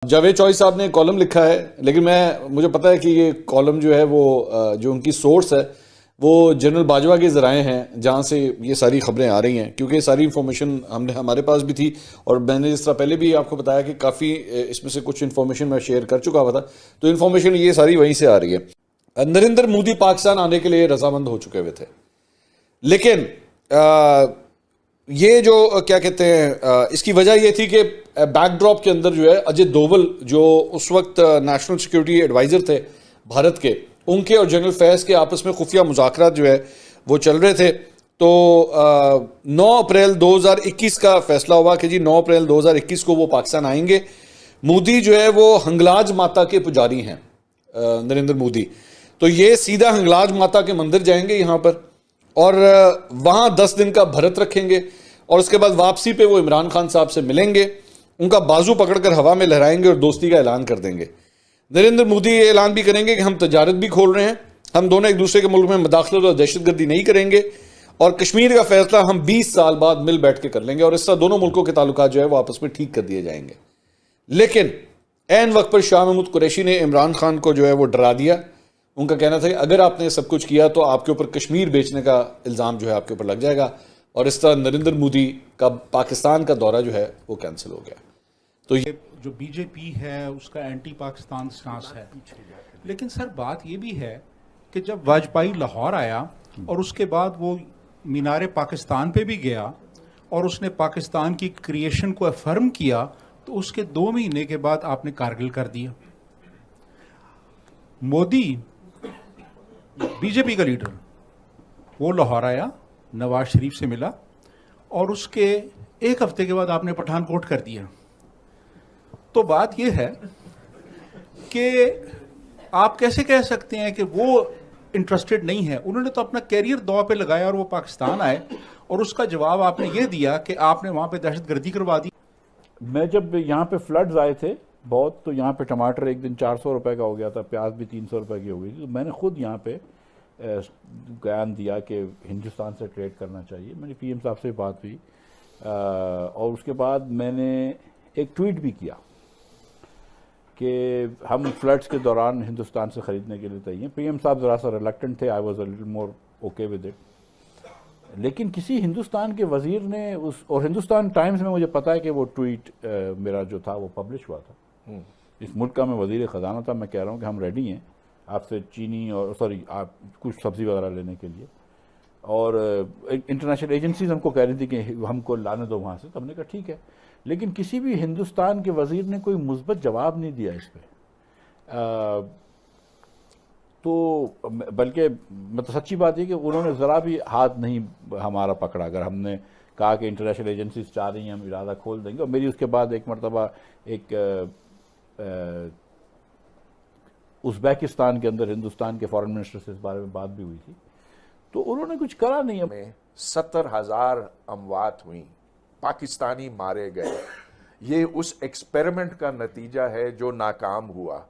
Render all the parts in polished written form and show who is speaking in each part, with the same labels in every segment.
Speaker 1: जावेद चौधरी साहब ने कॉलम लिखा है, लेकिन मुझे पता है कि ये कॉलम जो है वो जो उनकी सोर्स है वो जनरल बाजवा के ज़राए हैं जहाँ से ये सारी खबरें आ रही हैं, क्योंकि सारी इन्फॉर्मेशन हमारे पास भी थी और मैंने जिस तरह पहले भी आपको बताया कि काफ़ी इसमें से कुछ इन्फॉर्मेशन मैं शेयर कर चुका हुआ था, तो इन्फॉर्मेशन ये सारी वहीं से आ रही है। नरेंद्र मोदी पाकिस्तान आने के लिए रजामंद हो चुके हुए थे, लेकिन ये जो क्या कहते हैं इसकी वजह ये थी कि बैकड्रॉप के अंदर जो है अजय डोवल जो उस वक्त नेशनल सिक्योरिटी एडवाइज़र थे भारत के, उनके और जनरल फैज़ के आपस में खुफिया मुज़ाकरात जो है वो चल रहे थे। तो 9 अप्रैल 2021 का फैसला हुआ कि जी 9 अप्रैल 2021 को वो पाकिस्तान आएंगे। मोदी जो है वो हंगलाज माता के पुजारी हैं, नरेंद्र मोदी, तो ये सीधा हंगलाज माता के मंदिर जाएंगे यहाँ पर और वहाँ 10 दिन का भरत रखेंगे और उसके बाद वापसी पे वो इमरान खान साहब से मिलेंगे, उनका बाजू पकड़कर हवा में लहराएंगे और दोस्ती का ऐलान कर देंगे। नरेंद्र मोदी ये ऐलान भी करेंगे कि हम तजारत भी खोल रहे हैं, हम दोनों एक दूसरे के मुल्क में मुदाखलत और दहशतगर्दी नहीं करेंगे और कश्मीर का फैसला हम 20 साल बाद मिल बैठ के कर लेंगे और इस तरह दोनों मुल्कों के ताल्लुकात जो है वो आपस में ठीक कर दिए जाएंगे। लेकिन ऐन वक्त पर शाह महमूद कुरैशी ने इमरान खान को जो है वो डरा दिया। उनका कहना था कि अगर आपने सब कुछ किया तो आपके ऊपर कश्मीर बेचने का इल्ज़ाम जो है आपके ऊपर लग जाएगा और इस तरह नरेंद्र मोदी का पाकिस्तान का दौरा जो है वो कैंसिल हो गया। तो ये
Speaker 2: जो बीजेपी है उसका एंटी पाकिस्तान स्टांस है, लेकिन सर बात ये भी है कि जब वाजपेयी लाहौर आया और उसके बाद वो मीनारे पाकिस्तान पे भी गया और उसने पाकिस्तान की क्रिएशन को अफर्म किया, तो उसके 2 महीने के बाद आपने कारगिल कर दिया। मोदी बीजेपी का लीडर वो लाहौर आया, नवाज शरीफ से मिला और उसके 1 हफ्ते के बाद आपने पठानकोट कर दिया। तो बात यह है कि आप कैसे कह सकते हैं कि वो इंटरेस्टेड नहीं है। उन्होंने तो अपना कैरियर दांव पे लगाया और वो पाकिस्तान आए और उसका जवाब आपने ये दिया कि आपने वहां पे दहशतगर्दी करवा दी।
Speaker 3: मैं जब यहाँ पे फ्लड्स आए थे बहुत, तो यहाँ पे टमाटर एक दिन 400 रुपए का हो गया था, प्याज भी 300 रुपए की हो गई थी, तो मैंने खुद यहाँ पे बयान दिया कि हिंदुस्तान से ट्रेड करना चाहिए। मेरी पीएम साहब से बात हुई और उसके बाद मैंने एक ट्वीट भी किया कि हम फ्लड्स के दौरान हिंदुस्तान से ख़रीदने के लिए तैयार हैं। पीएम साहब ज़रा सा रिलक्टेंट थे, I was a little more okay with it, लेकिन किसी हिंदुस्तान के वज़ीर ने उस, और हिंदुस्तान टाइम्स में मुझे पता है कि वो ट्वीट मेरा जो था वो पब्लिश हुआ था। इस मुल्क का मैं वज़ीर ख़जाना था, मैं कह रहा हूँ कि हम रेडी हैं आपसे चीनी और आप कुछ सब्ज़ी वगैरह लेने के लिए, और इंटरनेशनल एजेंसीज हमको कह रही थी कि हमको लाने दो वहाँ से। तो हमने कहा ठीक है, लेकिन किसी भी हिंदुस्तान के वज़ीर ने कोई मुस्बत जवाब नहीं दिया इस पर। तो बल्कि मतलब सच्ची बात है कि उन्होंने ज़रा भी हाथ नहीं हमारा पकड़ा। अगर हमने कहा कि इंटरनेशनल एजेंसीज चाह रही हैं हम इरादा खोल देंगे, और मेरी उसके बाद एक मरतबा एक उज़्बेकिस्तान के अंदर हिंदुस्तान के फॉरेन मिनिस्टर से इस बारे में बात भी हुई थी, तो उन्होंने कुछ करा नहीं।
Speaker 4: में 70,000 अमवात हुई, पाकिस्तानी मारे गए। ये उस एक्सपेरिमेंट का नतीजा है जो नाकाम हुआ।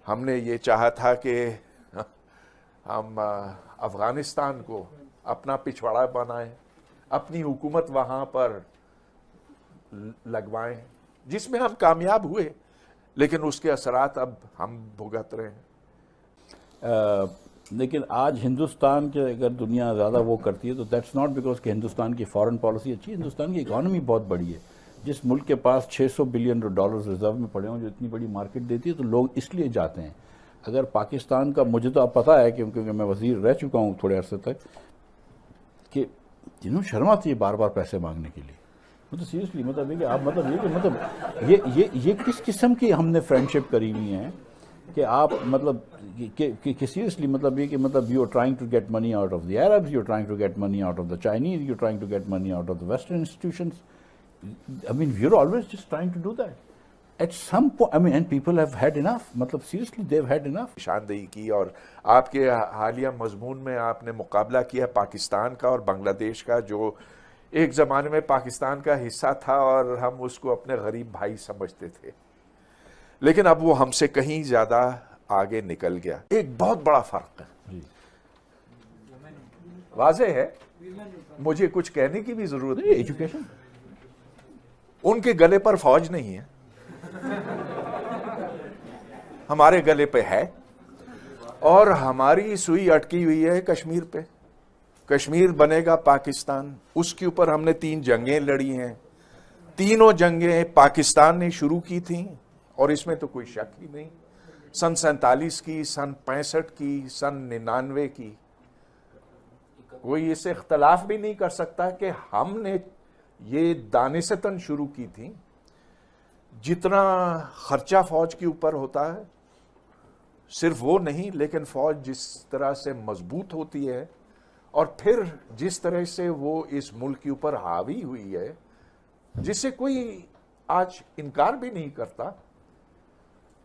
Speaker 4: हमने ये चाहा था कि हम अफ़गानिस्तान को अपना पिछवाड़ा बनाएं, अपनी हुकूमत वहाँ पर लगवाएं, जिसमें हम कामयाब हुए, लेकिन उसके असरात अब हम भुगत रहे हैं।
Speaker 3: लेकिन आज हिंदुस्तान के अगर दुनिया ज़्यादा वो करती है तो दैट्स नॉट बिकॉज कि हिंदुस्तान की फॉरेन पॉलिसी अच्छी है। हिंदुस्तान की इकॉनमी बहुत बड़ी है। जिस मुल्क के पास 600 बिलियन डॉलर्स रिजर्व में पड़े हों, जो इतनी बड़ी मार्केट देती है, तो लोग इसलिए जाते हैं। अगर पाकिस्तान का, मुझे तो अब पता है क्योंकि मैं वज़ीर रह चुका हूँ थोड़े अरसे तक, कि जिन्होंने शर्म आती है बार बार पैसे मांगने के लिए। मतलब सीरियसली, मतलब ये कि आप मतलब ये किस किस्म की हमने फ्रेंडशिप करी हुई है कि आप मतलब कि सीरियसली मतलब ये कि मतलब you are trying to get money out of the Arabs, you are trying to get money out of the Chinese, you are trying to get money out of the western institutions. I mean, we're always just trying to do that. At some point, I mean, and people have had enough. मतलब seriously, they've had enough.
Speaker 4: निशानदेही की, और आपके हालिया मजमून में आपने मुकाबला किया पाकिस्तान का और बांग्लादेश का, जो एक ज़माने में पाकिस्तान का हिस्सा था और हम उसको अपने गरीब भाई समझते थे, लेकिन अब वो हमसे कहीं ज़्यादा आगे निकल गया। एक बहुत बड़ा फ़र्क है, वाज़ेह है, मुझे कुछ कहने की भी ज़रूरत नहीं।
Speaker 3: एजुकेशन,
Speaker 4: उनके गले पर फौज नहीं है, हमारे गले पे है और हमारी सुई अटकी हुई है कश्मीर पे। कश्मीर बनेगा पाकिस्तान, उसके ऊपर हमने 3 जंगें लड़ी हैं। तीनों जंगें पाकिस्तान ने शुरू की थी और इसमें तो कोई शक ही नहीं। सन 47 की, सन 65 की, सन 99 की, कोई इससे इख्तलाफ भी नहीं कर सकता कि हमने ये दानिशतन शुरू की थी। जितना खर्चा फौज के ऊपर होता है, सिर्फ वो नहीं, लेकिन फौज जिस तरह से मजबूत होती है और फिर जिस तरह से वो इस मुल्क के ऊपर हावी हुई है, जिससे कोई आज इनकार भी नहीं करता,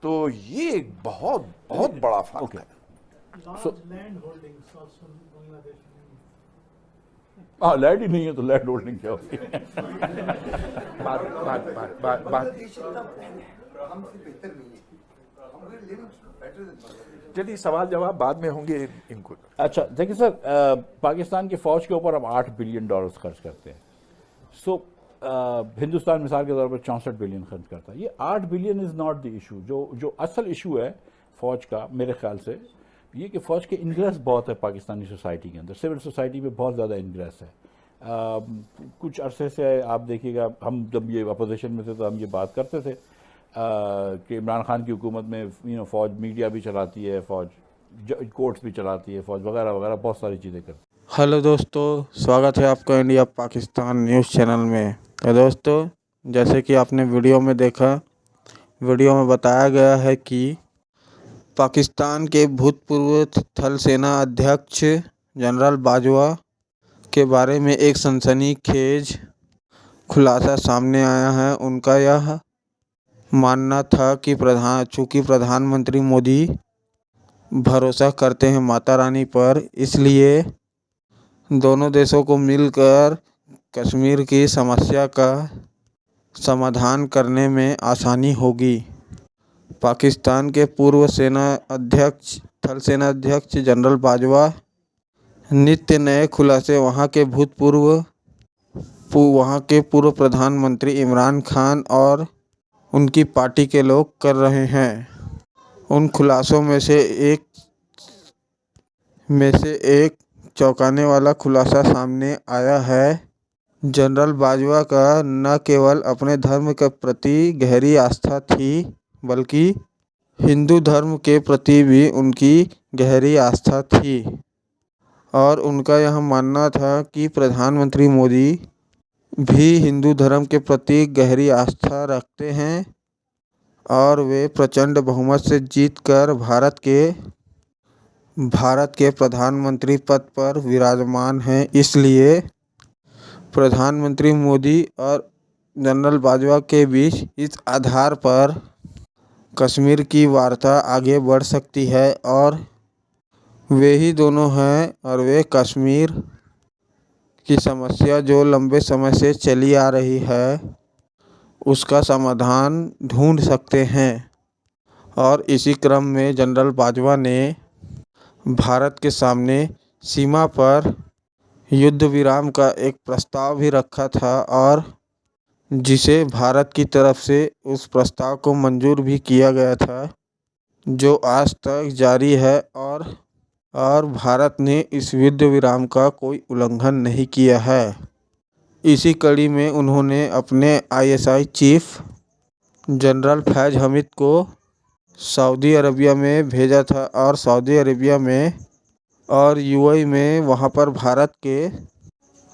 Speaker 4: तो ये एक बहुत बहुत बड़ा फर्क है।
Speaker 3: हाँ, लैंड ही नहीं है तो लैंड होल्डिंग क्या होगी?
Speaker 4: बात चलिए, सवाल जवाब बाद में होंगे इनको।
Speaker 3: अच्छा देखिए सर, पाकिस्तान की फौज के ऊपर हम $8 बिलियन खर्च करते हैं। सो हिंदुस्तान मिसाल के तौर पर 64 बिलियन खर्च करता है। ये 8 billion is not the issue. जो असल इशू है फौज का, मेरे ख्याल से ये कि फ़ौज के इंग्रेस बहुत है पाकिस्तानी सोसाइटी के अंदर। सिविल सोसाइटी में बहुत ज़्यादा इंग्रेस है। कुछ अरसे से आप देखिएगा, हम जब ये अपोजिशन में थे तो हम ये बात करते थे कि इमरान खान की हुकूमत में फ़ौज मीडिया भी चलाती है, फ़ौज कोर्ट्स भी चलाती है, फ़ौज वगैरह वगैरह बहुत सारी चीज़ें करती है।
Speaker 5: हेलो दोस्तों, स्वागत है आपका इंडिया पाकिस्तान न्यूज़ चैनल में। तो दोस्तों, जैसे कि आपने वीडियो में देखा, वीडियो में बताया गया है कि पाकिस्तान के भूतपूर्व थल सेना अध्यक्ष जनरल बाजवा के बारे में एक सनसनीखेज खुलासा सामने आया है। उनका यह मानना था कि चूँकि प्रधानमंत्री मोदी भरोसा करते हैं माता रानी पर, इसलिए दोनों देशों को मिलकर कश्मीर की समस्या का समाधान करने में आसानी होगी। पाकिस्तान के पूर्व थल सेना अध्यक्ष जनरल बाजवा नित्य नए खुलासे वहां के पूर्व प्रधानमंत्री इमरान खान और उनकी पार्टी के लोग कर रहे हैं। उन खुलासों में से एक चौंकाने वाला खुलासा सामने आया है। जनरल बाजवा का न केवल अपने धर्म के प्रति गहरी आस्था थी, बल्कि हिंदू धर्म के प्रति भी उनकी गहरी आस्था थी और उनका यह मानना था कि प्रधानमंत्री मोदी भी हिंदू धर्म के प्रति गहरी आस्था रखते हैं और वे प्रचंड बहुमत से जीतकर भारत के प्रधानमंत्री पद पर विराजमान हैं। इसलिए प्रधानमंत्री मोदी और जनरल बाजवा के बीच इस आधार पर कश्मीर की वार्ता आगे बढ़ सकती है और वे ही दोनों हैं और वे कश्मीर की समस्या जो लंबे समय से चली आ रही है, उसका समाधान ढूंढ सकते हैं। और इसी क्रम में जनरल बाजवा ने भारत के सामने सीमा पर युद्ध विराम का एक प्रस्ताव भी रखा था और जिसे भारत की तरफ से उस प्रस्ताव को मंजूर भी किया गया था, जो आज तक जारी है और भारत ने इस युद्ध विराम का कोई उल्लंघन नहीं किया है। इसी कड़ी में उन्होंने अपने ISI चीफ जनरल फैज़ हमीद को सऊदी अरबिया में भेजा था और सऊदी अरबिया में और UAE में वहां पर भारत के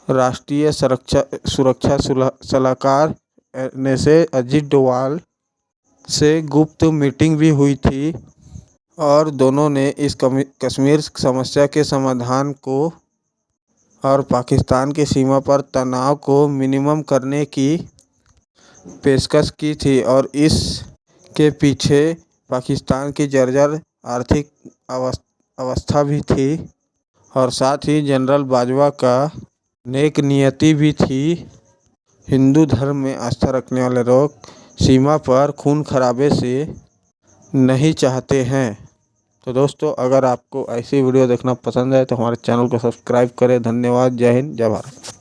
Speaker 5: राष्ट्रीय सुरक्षा सलाहकार NSA अजीत डोवाल से गुप्त मीटिंग भी हुई थी और दोनों ने इस कश्मीर समस्या के समाधान को और पाकिस्तान की सीमा पर तनाव को मिनिमम करने की पेशकश की थी और इसके पीछे पाकिस्तान की जर्जर आर्थिक अवस्था भी थी और साथ ही जनरल बाजवा का नेक नियति भी थी। हिंदू धर्म में आस्था रखने वाले लोग सीमा पर खून खराबे से नहीं चाहते हैं। तो दोस्तों, अगर आपको ऐसी वीडियो देखना पसंद है तो हमारे चैनल को सब्सक्राइब करें। धन्यवाद। जय हिंद, जय भारत।